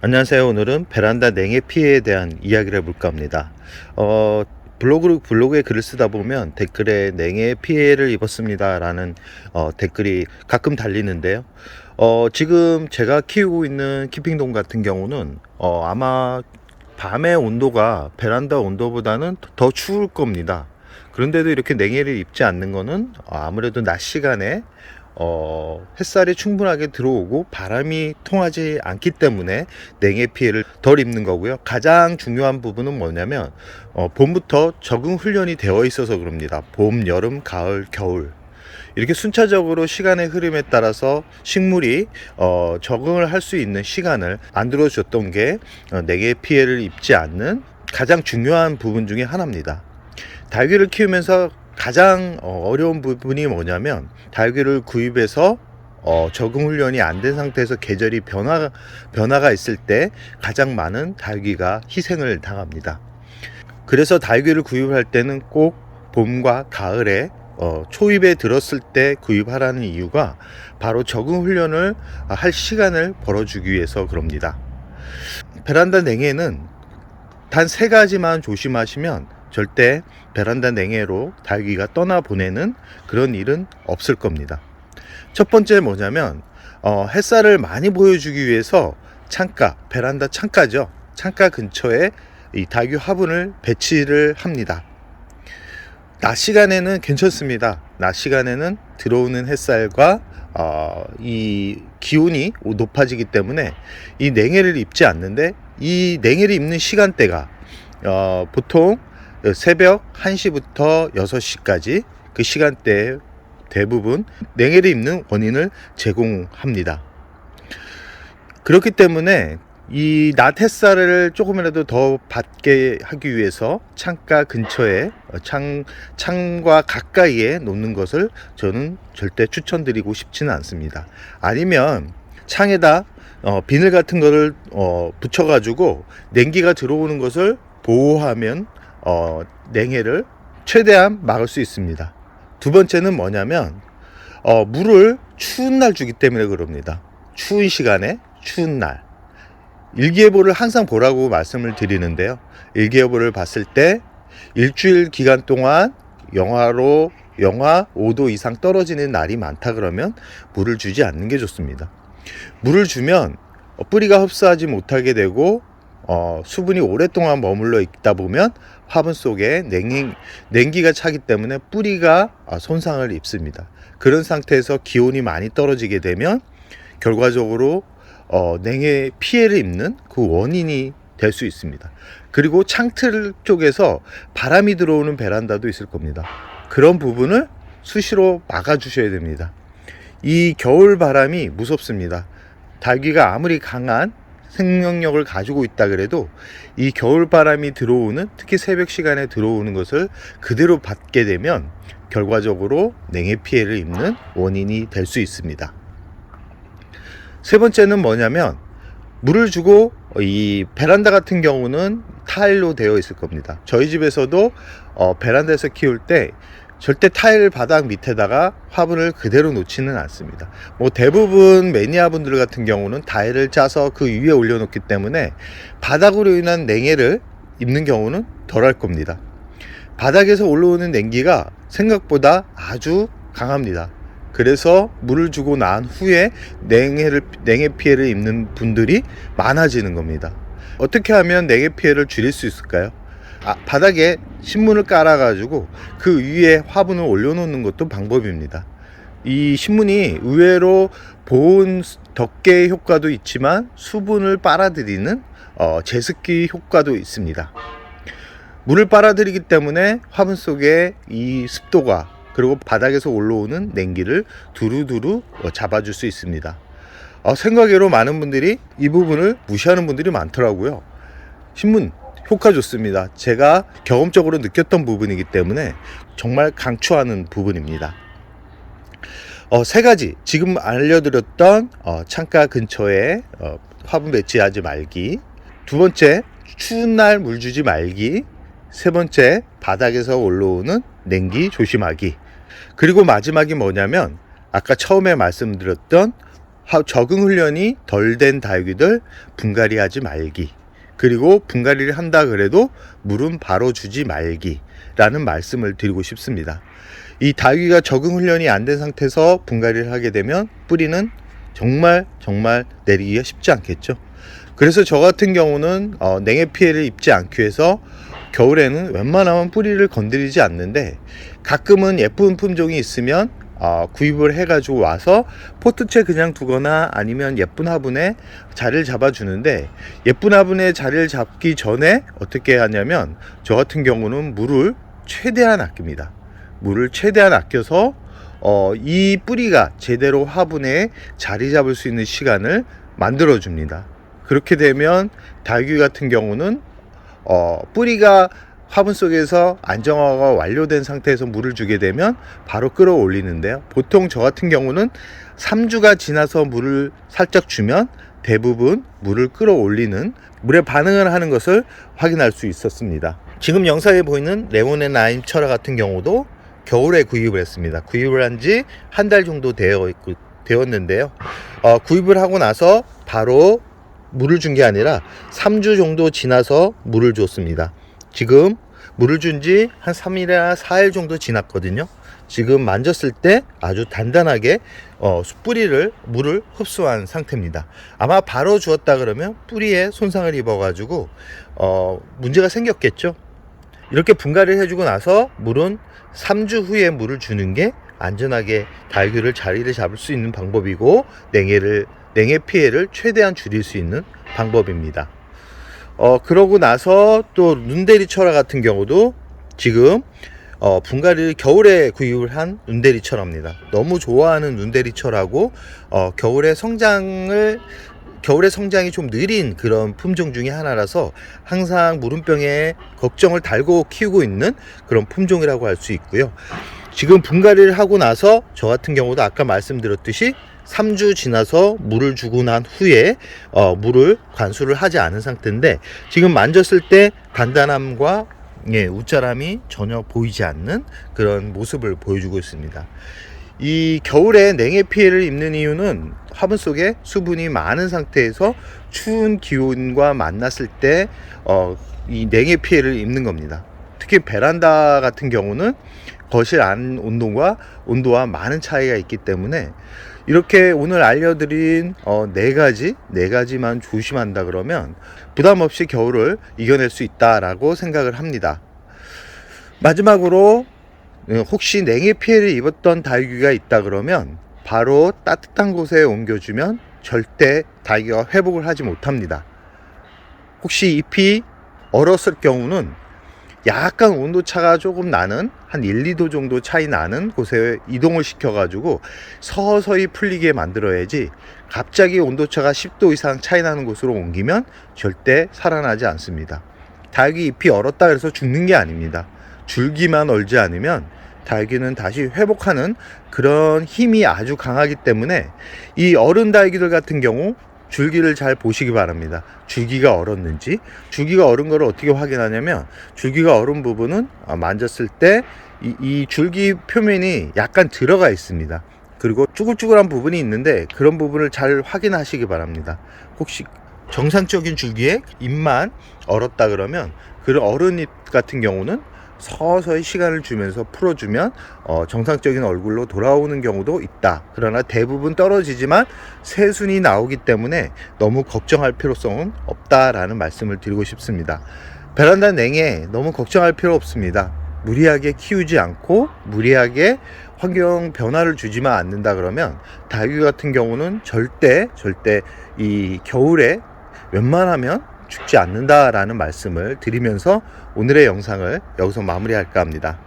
안녕하세요. 오늘은 베란다 냉해 피해에 대한 이야기를 해볼까 합니다. 블로그에 글을 쓰다 보면 댓글에 냉해 피해를 입었습니다 라는 댓글이 가끔 달리는데요. 지금 제가 키우고 있는 키핑동 같은 경우는 아마 밤의 온도가 베란다 온도보다는 더 추울 겁니다. 그런데도 이렇게 냉해를 입지 않는 거는 아무래도 낮 시간에 햇살이 충분하게 들어오고 바람이 통하지 않기 때문에 냉해 피해를 덜 입는 거고요. 가장 중요한 부분은 뭐냐면 봄부터 적응 훈련이 되어 있어서 그럽니다. 봄, 여름, 가을, 겨울 이렇게 순차적으로 시간의 흐름에 따라서 식물이 적응을 할 수 있는 시간을 만들어 줬던 게 냉해 피해를 입지 않는 가장 중요한 부분 중에 하나입니다. 닭을 키우면서 가장 어려운 부분이 뭐냐면 닭을 구입해서 적응 훈련이 안 된 상태에서 계절이 변화가 있을 때 가장 많은 닭귀가 희생을 당합니다. 그래서 닭귀를 구입할 때는 꼭 봄과 가을에 초입에 들었을 때 구입하라는 이유가 바로 적응 훈련을 할 시간을 벌어주기 위해서 그럽니다. 베란다 냉해는 단 3가지만 조심하시면 절대 베란다 냉해로 닭귀가 떠나보내는 그런 일은 없을 겁니다. 첫 번째 뭐냐면 햇살을 많이 보여주기 위해서 베란다 창가죠. 창가 근처에 이 닭귀 화분을 배치를 합니다. 낮 시간에는 괜찮습니다. 낮 시간에는 들어오는 햇살과 이 기온이 높아지기 때문에 이 냉해를 입지 않는데, 이 냉해를 입는 시간대가 보통 새벽 1시부터 6시까지 그 시간대에 대부분 냉해를 입는 원인을 제공합니다. 그렇기 때문에 이 낮 햇살을 조금이라도 더 받게 하기 위해서 창가 근처에 창과 가까이에 놓는 것을 저는 절대 추천드리고 싶지는 않습니다. 아니면 창에다 비닐 같은 거를 붙여가지고 냉기가 들어오는 것을 보호하면 냉해를 최대한 막을 수 있습니다. 두 번째는 뭐냐면 물을 추운 날 주기 때문에 그럽니다. 추운 시간에 추운 날 일기예보를 항상 보라고 말씀을 드리는데요. 일기예보를 봤을 때 일주일 기간 동안 영하 5도 이상 떨어지는 날이 많다 그러면 물을 주지 않는 게 좋습니다. 물을 주면 뿌리가 흡수하지 못하게 되고 수분이 오랫동안 머물러 있다 보면 화분 속에 냉기가 차기 때문에 뿌리가 손상을 입습니다. 그런 상태에서 기온이 많이 떨어지게 되면 결과적으로 냉해 피해를 입는 그 원인이 될 수 있습니다. 그리고 창틀 쪽에서 바람이 들어오는 베란다도 있을 겁니다. 그런 부분을 수시로 막아 주셔야 됩니다. 이 겨울 바람이 무섭습니다. 닭귀가 아무리 강한 생명력을 가지고 있다 그래도 이 겨울 바람이 들어오는, 특히 새벽 시간에 들어오는 것을 그대로 받게 되면 결과적으로 냉해 피해를 입는 원인이 될 수 있습니다. 세 번째는 뭐냐면 물을 주고, 이 베란다 같은 경우는 타일로 되어 있을 겁니다. 저희 집에서도 베란다에서 키울 때 절대 타일 바닥 밑에다가 화분을 그대로 놓지는 않습니다. 대부분 매니아 분들 같은 경우는 타일을 짜서 그 위에 올려놓기 때문에 바닥으로 인한 냉해를 입는 경우는 덜할 겁니다. 바닥에서 올라오는 냉기가 생각보다 아주 강합니다. 그래서 물을 주고 난 후에 냉해 피해를 입는 분들이 많아지는 겁니다. 어떻게 하면 냉해 피해를 줄일 수 있을까요? 바닥에 신문을 깔아 가지고 그 위에 화분을 올려놓는 것도 방법입니다. 이 신문이 의외로 보온 덮개 효과도 있지만 수분을 빨아들이는 제습기 효과도 있습니다. 물을 빨아들이기 때문에 화분 속에 이 습도가, 그리고 바닥에서 올라오는 냉기를 두루두루 잡아줄 수 있습니다. 생각외로 많은 분들이 이 부분을 무시하는 분들이 많더라고요. 신문 효과 좋습니다. 제가 경험적으로 느꼈던 부분이기 때문에 정말 강추하는 부분입니다. 3가지 지금 알려드렸던 창가 근처에 화분 배치하지 말기, 두 번째 추운 날 물 주지 말기, 세 번째 바닥에서 올라오는 냉기 조심하기, 그리고 마지막이 뭐냐면 아까 처음에 말씀드렸던 적응 훈련이 덜 된 다육이들 분갈이 하지 말기, 그리고 분갈이를 한다 그래도 물은 바로 주지 말기 라는 말씀을 드리고 싶습니다. 이 다육이가 적응 훈련이 안 된 상태에서 분갈이를 하게 되면 뿌리는 정말 내리기가 쉽지 않겠죠. 그래서 저 같은 경우는 냉해 피해를 입지 않기 위해서 겨울에는 웬만하면 뿌리를 건드리지 않는데, 가끔은 예쁜 품종이 있으면 구입을 해가지고 와서 포트채 그냥 두거나 아니면 예쁜 화분에 자리를 잡아주는데, 예쁜 화분에 자리를 잡기 전에 어떻게 하냐면 저 같은 경우는 물을 최대한 아낍니다. 물을 최대한 아껴서 이 뿌리가 제대로 화분에 자리 잡을 수 있는 시간을 만들어 줍니다. 그렇게 되면 다육이 같은 경우는 뿌리가 화분 속에서 안정화가 완료된 상태에서 물을 주게 되면 바로 끌어올리는데요. 보통 저 같은 경우는 3주가 지나서 물을 살짝 주면 대부분 물을 끌어올리는, 물에 반응을 하는 것을 확인할 수 있었습니다. 지금 영상에 보이는 레몬 앤 라임 철화 같은 경우도 겨울에 구입을 했습니다. 구입을 한 지 한 달 정도 되었는데요. 구입을 하고 나서 바로 물을 준 게 아니라 3주 정도 지나서 물을 줬습니다. 지금 물을 준 지 한 3일이나 4일 정도 지났거든요. 지금 만졌을 때 아주 단단하게 뿌리를 물을 흡수한 상태입니다. 아마 바로 주었다 그러면 뿌리에 손상을 입어 가지고 문제가 생겼겠죠. 이렇게 분갈이를 해주고 나서 물은 3주 후에 물을 주는 게 안전하게 다육이를 자리를 잡을 수 있는 방법이고, 냉해 피해를 최대한 줄일 수 있는 방법입니다. 그러고 나서 또 눈대리 철화 같은 경우도 지금 분갈이를 겨울에 구입을 한 눈대리 철화입니다. 너무 좋아하는 눈대리 철하고 겨울에 성장이 좀 느린 그런 품종 중에 하나라서 항상 무름병에 걱정을 달고 키우고 있는 그런 품종이라고 할 수 있고요. 지금 분갈이를 하고 나서 저 같은 경우도 아까 말씀드렸듯이 3주 지나서 물을 주고 난 후에 물을 관수를 하지 않은 상태인데, 지금 만졌을 때 단단함과 웃자람이 전혀 보이지 않는 그런 모습을 보여주고 있습니다. 이 겨울에 냉해 피해를 입는 이유는 화분 속에 수분이 많은 상태에서 추운 기온과 만났을 때 이 냉해 피해를 입는 겁니다. 특히 베란다 같은 경우는 거실 안 온도와 많은 차이가 있기 때문에, 이렇게 오늘 알려드린 네 가지만 조심한다 그러면 부담 없이 겨울을 이겨낼 수 있다라고 생각을 합니다. 마지막으로 혹시 냉해 피해를 입었던 다육이가 있다 그러면 바로 따뜻한 곳에 옮겨주면 절대 다육이가 회복을 하지 못합니다. 혹시 잎이 얼었을 경우는 약간 온도차가 조금 나는 한 1, 2도 정도 차이 나는 곳에 이동을 시켜가지고 서서히 풀리게 만들어야지, 갑자기 온도차가 10도 이상 차이 나는 곳으로 옮기면 절대 살아나지 않습니다. 다육이 잎이 얼었다 해서 죽는 게 아닙니다. 줄기만 얼지 않으면 다육이는 다시 회복하는 그런 힘이 아주 강하기 때문에, 이 어른 다육이들 같은 경우 줄기를 잘 보시기 바랍니다. 줄기가 얼었는지. 줄기가 얼은 거를 어떻게 확인하냐면, 줄기가 얼은 부분은 만졌을 때 이 줄기 표면이 약간 들어가 있습니다. 그리고 쭈글쭈글한 부분이 있는데 그런 부분을 잘 확인하시기 바랍니다. 혹시 정상적인 줄기에 잎만 얼었다 그러면, 그 어른 잎 같은 경우는 서서히 시간을 주면서 풀어주면 정상적인 얼굴로 돌아오는 경우도 있다. 그러나 대부분 떨어지지만 새순이 나오기 때문에 너무 걱정할 필요성은 없다라는 말씀을 드리고 싶습니다. 베란다 냉해 너무 걱정할 필요 없습니다. 무리하게 키우지 않고 무리하게 환경 변화를 주지만 않는다 그러면 다육이 같은 경우는 절대 이 겨울에 웬만하면 죽지 않는다라는 말씀을 드리면서 오늘의 영상을 여기서 마무리할까 합니다.